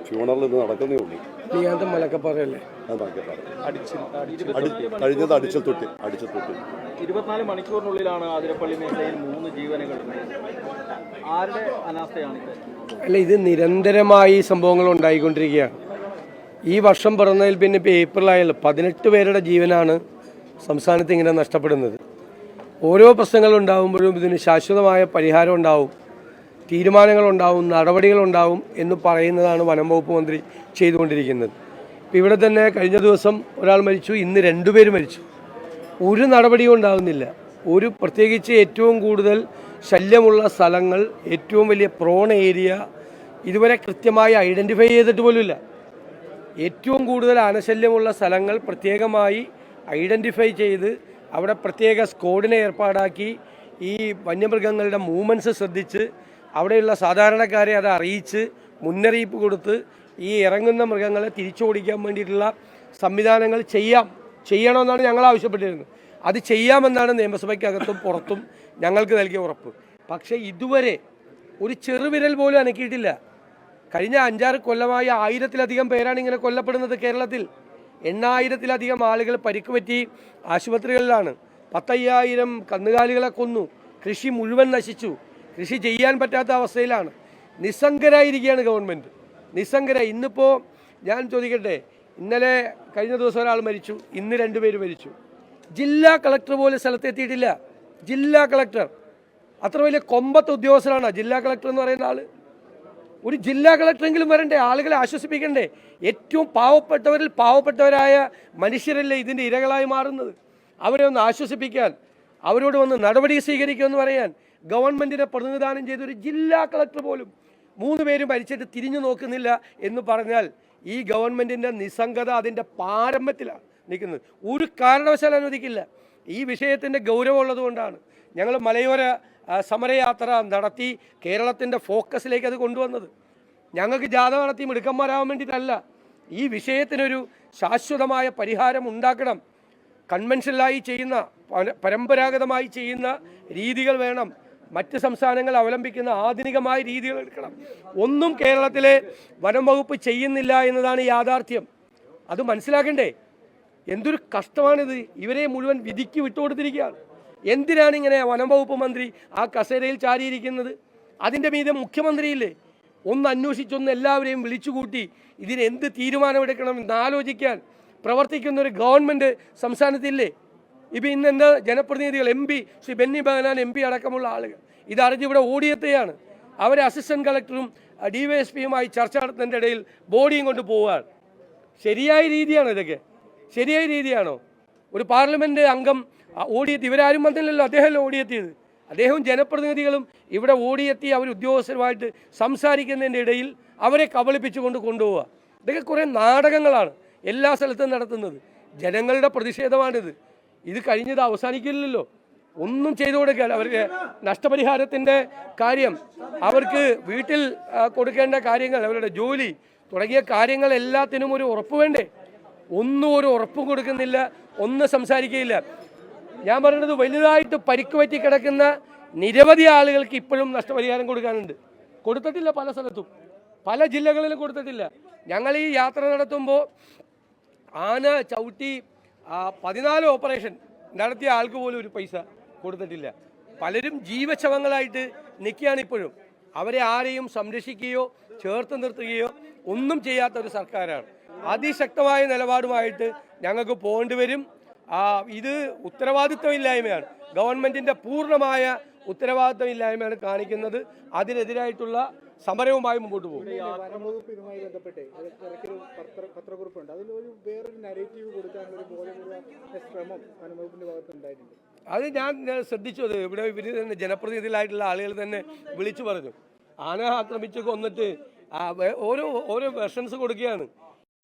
Funeral ഇന്ന് നടക്കുന്നേ ഉള്ളൂ. മലക്കപ്പാറയല്ലേ കഴിഞ്ഞത് അടിച്ചൽ തൊട്ടി 24 മണിക്കൂറിനുള്ളിലാണ് ആതിരപ്പള്ളി മേഖലയിൽ 3 ജീവനുകൾ. ആരുടെ അനാസ്ഥയാണിത്? അല്ല, ഇത് നിരന്തരമായി സംഭവങ്ങൾ ഉണ്ടായിക്കൊണ്ടിരിക്കുകയാണ്. ഈ വർഷം പിറന്നതിൽ പിന്നെ ഇപ്പോൾ ഏപ്രിലായാലും 18 പേരുടെ ജീവനാണ് സംസ്ഥാനത്ത് ഇങ്ങനെ നഷ്ടപ്പെടുന്നത്. ഓരോ പ്രശ്നങ്ങൾ ഉണ്ടാകുമ്പോഴും ഇതിന് ശാശ്വതമായ പരിഹാരം ഉണ്ടാവും, തീരുമാനങ്ങളുണ്ടാവും, നടപടികളുണ്ടാവും എന്ന് പറയുന്നതാണ് വനം വകുപ്പ് മന്ത്രി ചെയ്തുകൊണ്ടിരിക്കുന്നത്. ഇപ്പം ഇവിടെ തന്നെ കഴിഞ്ഞ ദിവസം ഒരാൾ മരിച്ചു, ഇന്ന് 2 പേര് മരിച്ചു. ഒരു നടപടിയും ഉണ്ടാകുന്നില്ല. പ്രത്യേകിച്ച് ഏറ്റവും കൂടുതൽ ശല്യമുള്ള സ്ഥലങ്ങൾ, ഏറ്റവും വലിയ പ്രോൺ ഏരിയ ഇതുവരെ കൃത്യമായി ഐഡൻറ്റിഫൈ ചെയ്തിട്ട് പോലുമില്ല. ഏറ്റവും കൂടുതൽ ആനശല്യമുള്ള സ്ഥലങ്ങൾ പ്രത്യേകമായി ഐഡൻറ്റിഫൈ ചെയ്ത് അവിടെ പ്രത്യേക സ്ക്വാഡിനെ ഏർപ്പാടാക്കി ഈ വന്യമൃഗങ്ങളുടെ മൂവ്മെൻറ്റ്സ് ശ്രദ്ധിച്ച് അവിടെയുള്ള സാധാരണക്കാരെ അത് അറിയിച്ച് മുന്നറിയിപ്പ് കൊടുത്ത് ഈ ഇറങ്ങുന്ന മൃഗങ്ങളെ തിരിച്ചോടിക്കാൻ വേണ്ടിയിട്ടുള്ള സംവിധാനങ്ങൾ ചെയ്യണമെന്നാണ് ഞങ്ങൾ ആവശ്യപ്പെട്ടിരുന്നത്. അത് ചെയ്യാമെന്നാണ് നിയമസഭയ്ക്കകത്തും പുറത്തും ഞങ്ങൾക്ക് നൽകിയ ഉറപ്പ്. പക്ഷേ ഇതുവരെ ഒരു ചെറുവിരൽ പോലും അനക്കിയിട്ടില്ല. കഴിഞ്ഞ 5-6 കൊല്ലമായി 1000-ലധികം പേരാണ് ഇങ്ങനെ കൊല്ലപ്പെടുന്നത് കേരളത്തിൽ. 8000-ലധികം ആളുകൾ പരിക്ക് പറ്റി ആശുപത്രികളിലാണ്. 10,000 കന്നുകാലികളെ കൊന്നു. കൃഷി മുഴുവൻ നശിച്ചു. കൃഷി ചെയ്യാൻ പറ്റാത്ത അവസ്ഥയിലാണ്. നിസ്സംഗരായിരിക്കുകയാണ് ഗവൺമെൻറ്, നിസ്സംഗരായി. ഇന്നിപ്പോൾ ഞാൻ ചോദിക്കട്ടെ, ഇന്നലെ കഴിഞ്ഞ ദിവസം ഒരാൾ മരിച്ചു, ഇന്ന് 2 പേര് മരിച്ചു. ജില്ലാ കളക്ടർ പോലും സ്ഥലത്തെത്തിയിട്ടില്ല. ജില്ലാ കളക്ടർ അത്ര വലിയ കൊമ്പത്ത് ഉദ്യോഗസ്ഥരാണ് ജില്ലാ കളക്ടർ എന്ന് പറയുന്ന ആൾ. ഒരു ജില്ലാ കളക്ടറെങ്കിലും വരണ്ടേ, ആളുകളെ ആശ്വസിപ്പിക്കണ്ടേ? ഏറ്റവും പാവപ്പെട്ടവരിൽ പാവപ്പെട്ടവരായ മനുഷ്യരല്ലേ ഇതിൻ്റെ ഇരകളായി മാറുന്നത്. അവരെ ഒന്ന് ആശ്വസിപ്പിക്കാൻ, അവരോട് വന്ന് നടപടി സ്വീകരിക്കുമെന്ന് പറയാൻ ഗവൺമെൻറ്റിനെ പ്രതിനിധാനം ചെയ്തൊരു ജില്ലാ കളക്ടർ പോലും 3 പേരും മരിച്ചിട്ട് തിരിഞ്ഞു നോക്കുന്നില്ല എന്ന് പറഞ്ഞാൽ ഈ ഗവൺമെൻറ്റിൻ്റെ നിസ്സംഗത അതിൻ്റെ പാരമ്പര്യത്തിലാണ് നിൽക്കുന്നത്. ഒരു കാരണവശാലും അനുവദിക്കില്ല. ഈ വിഷയത്തിൻ്റെ ഗൗരവമുള്ളത് കൊണ്ടാണ് ഞങ്ങൾ മലയോര സമരയാത്ര നടത്തി കേരളത്തിൻ്റെ ഫോക്കസിലേക്ക് അത് കൊണ്ടുവന്നത്. ഞങ്ങൾക്ക് ജാഥ നടത്തി മിടുക്കന്മാരാകാൻ വേണ്ടിയിട്ടല്ല. ഈ വിഷയത്തിനൊരു ശാശ്വതമായ പരിഹാരം ഉണ്ടാക്കണം. കൺവെൻഷനലായി ചെയ്യുന്ന, പരമ്പരാഗതമായി ചെയ്യുന്ന രീതികൾ വേണം. മറ്റ് സംസ്ഥാനങ്ങൾ അവലംബിക്കുന്ന ആധുനികമായ രീതികൾ എടുക്കണം. ഒന്നും കേരളത്തിലെ വനം വകുപ്പ് ചെയ്യുന്നില്ല എന്നതാണ് യാഥാർത്ഥ്യം. അത് മനസ്സിലാക്കണ്ടേ? എന്തൊരു കഷ്ടമാണിത്. ഇവരെ മുഴുവൻ വിധിക്ക് വിട്ടുകൊടുത്തിരിക്കുകയാണ്. എന്തിനാണ് ഇങ്ങനെ വനം വകുപ്പ് മന്ത്രി ആ കസേരയിൽ ചാരിയിരിക്കുന്നത്? അതിൻ്റെ മീതെ മുഖ്യമന്ത്രിയില്ലേ? ഒന്ന് അന്വേഷിച്ചൊന്ന് എല്ലാവരെയും വിളിച്ചുകൂട്ടി ഇതിനെന്ത് തീരുമാനമെടുക്കണം എന്ന് ആലോചിക്കാൻ പ്രവർത്തിക്കുന്നൊരു ഗവൺമെൻറ് സംസ്ഥാനത്തില്ലേ? ഇപ്പം ഇന്നെന്താ ജനപ്രതിനിധികൾ, MP ശ്രീ ബെന്നി ബെഹനാൻ MP അടക്കമുള്ള ആളുകൾ ഇതറിഞ്ഞ് ഇവിടെ ഓടിയെത്തുകയാണ്. അവരെ അസിസ്റ്റന്റ് കളക്ടറും DYSPയുമായി ചർച്ച നടത്തുന്നതിൻ്റെ ഇടയിൽ ബോഡിയും കൊണ്ട് പോവുകയാണ്. ശരിയായ രീതിയാണോ ഇതൊക്കെ? ശരിയായ രീതിയാണോ? ഒരു പാർലമെൻറ്റ് അംഗം ഓടിയെത്തി, ഇവരാരും വന്നില്ലല്ലോ, അദ്ദേഹമല്ലേ ഓടിയെത്തിയത്. അദ്ദേഹവും ജനപ്രതിനിധികളും ഇവിടെ ഓടിയെത്തി അവർ ഉദ്യോഗസ്ഥരുമായിട്ട് സംസാരിക്കുന്നതിൻ്റെ ഇടയിൽ അവരെ കബളിപ്പിച്ചുകൊണ്ട് കൊണ്ടുപോവുക. ഇതൊക്കെ കുറേ നാടകങ്ങളാണ് എല്ലാ സ്ഥലത്തും നടത്തുന്നത്. ജനങ്ങളുടെ പ്രതിഷേധമാണിത്. ഇത് കഴിഞ്ഞത് അവസാനിക്കില്ലല്ലോ. ഒന്നും ചെയ്തു കൊടുക്കാൻ അവർക്ക് നഷ്ടപരിഹാരത്തിൻ്റെ കാര്യം, അവർക്ക് വീട്ടിൽ കൊടുക്കേണ്ട കാര്യങ്ങൾ, അവരുടെ ജോലി തുടങ്ങിയ കാര്യങ്ങൾ എല്ലാത്തിനും ഒരു ഉറപ്പ് വേണ്ടേ? ഒന്നും ഒരു ഉറപ്പും കൊടുക്കുന്നില്ല, ഒന്നും സംസാരിക്കുകയില്ല. ഞാൻ പറയുന്നത് വലുതായിട്ട് പരിക്ക് പറ്റി കിടക്കുന്ന നിരവധി ആളുകൾക്ക് ഇപ്പോഴും നഷ്ടപരിഹാരം കൊടുക്കാനുണ്ട്. കൊടുത്തിട്ടില്ല, പല സ്ഥലത്തും പല ജില്ലകളിലും കൊടുത്തിട്ടില്ല. ഞങ്ങൾ ഈ യാത്ര നടത്തുമ്പോൾ ആന ചവിട്ടി 14 ഓപ്പറേഷൻ നടത്തിയ ആൾക്ക് പോലും ഒരു പൈസ കൊടുത്തിട്ടില്ല. പലരും ജീവശവങ്ങളായിട്ട് നിൽക്കുകയാണ് ഇപ്പോഴും. അവരെ ആരെയും സംരക്ഷിക്കുകയോ ചേർത്ത് നിർത്തുകയോ ഒന്നും ചെയ്യാത്ത ഒരു സർക്കാരാണ്. അതിശക്തമായ നിലപാടുമായിട്ട് ഞങ്ങൾക്ക് പോകേണ്ടി വരും. ഇത് ഉത്തരവാദിത്വമില്ലായ്മയാണ്, ഗവൺമെൻറ്റിൻ്റെ പൂർണ്ണമായ ഉത്തരവാദിത്വമില്ലായ്മയാണ് കാണിക്കുന്നത്. അതിനെതിരായിട്ടുള്ള സമരവുമായി മുമ്പോട്ട് പോകും. ഇതുമായി ബന്ധപ്പെട്ട് പത്രക്കുറിപ്പുണ്ട്, അതിലൊരു വേറൊരു നരേറ്റീവ് കൊടുക്കാനുള്ള ബോധപൂർവ്വ ശ്രമം വനംവകുപ്പിൻ്റെ ഭാഗത്തുണ്ടായിട്ടുണ്ട്. അത് ഞാൻ ശ്രദ്ധിച്ചത് ഇവിടെ ഇവർ തന്നെ ജനപ്രതിനിധികളായിട്ടുള്ള ആളുകൾ തന്നെ വിളിച്ചു പറഞ്ഞു. ആന ആക്രമിച്ച് കൊന്നിട്ട് ഓരോ വെർഷൻസ് കൊടുക്കുകയാണ്.